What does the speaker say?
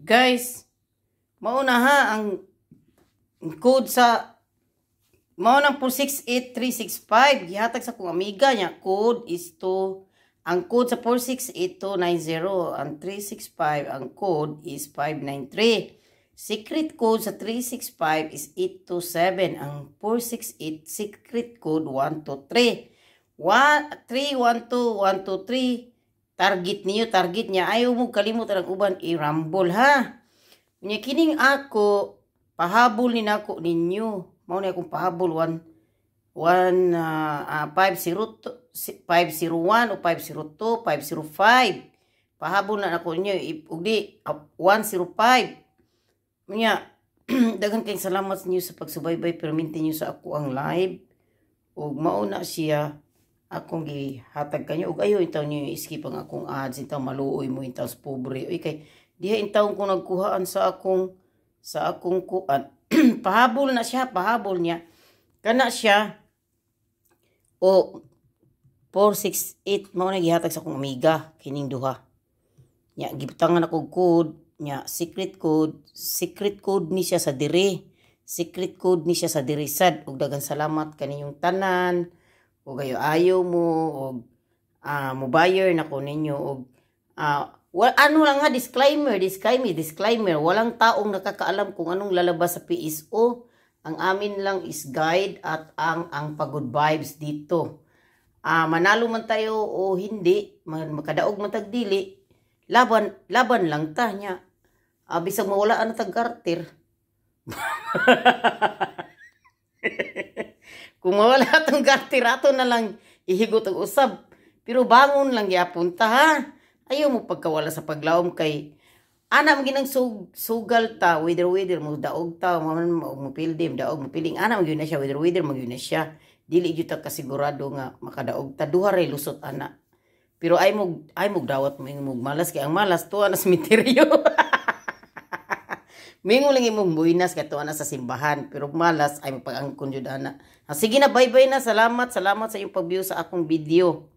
Guys, mauna ha ang code sa maunang 468365 gihatag sa kong amiga niya. Code is to ang code sa 468290, ang 365 ang code is 593. Secret code sa 365 is 827, ang 468 secret code 123. 312123 target niya ayaw mo kalimutan ang uban i-rumble ha. Nya kining ako pahabol ni nako ninyo. Mao ni akong pahabol 501 o 502, 505. Pahabol na ako ninyo ugdi 105. Nya daghan kayong salamat niyo sa pagsubaybay perminti niyo sa ako ang live. Ug mao na siya akong gihatag kanyo ug ayo intaw niyo skip ang akong ads intaw maluoy mo intaw sa pobre oy kay diha intaw ko nagkuhaan sa akong kuan. Pahabol na siya, pahabol niya kana siya o 468 mao na gihatag sa akong amiga kining duha nya gibutangan ako code nya secret code ni siya sa dire sad ug daghang salamat kaninyong tanan. O kayo ayaw mo o mo buyer na ko ninyo o ano lang ha, disclaimer, walang taong nakakaalam kung anong lalabas sa PSO. Ang amin lang is guide at ang pagod vibes dito. Manalo man tayo o hindi, makadaog man tagdili, laban lang ta nya. Bisag mawala ang tag-garter. Kung mawala itong gartirato na lang ihigot ang usab. Pero bangon lang yapon ta ha. Ayaw mo pagkawala sa paglawom kay ana mo ginang sugal ta. Wither mo daog ta. Mo pildim daog mo piling. Ana mo na siya. Wither mo na siya. Dili yun ta kasigurado nga makadaog ta. Duha ray lusot ana. Pero ay mo dawat mo malas kay ang malas tuwa na sementeryo. Mingo lang imong buinas kay tuwa na sa simbahan pero malas ay magpag-angkon jud ana. Sige na, bye-bye na. Salamat sa iyong pag-view sa akong video.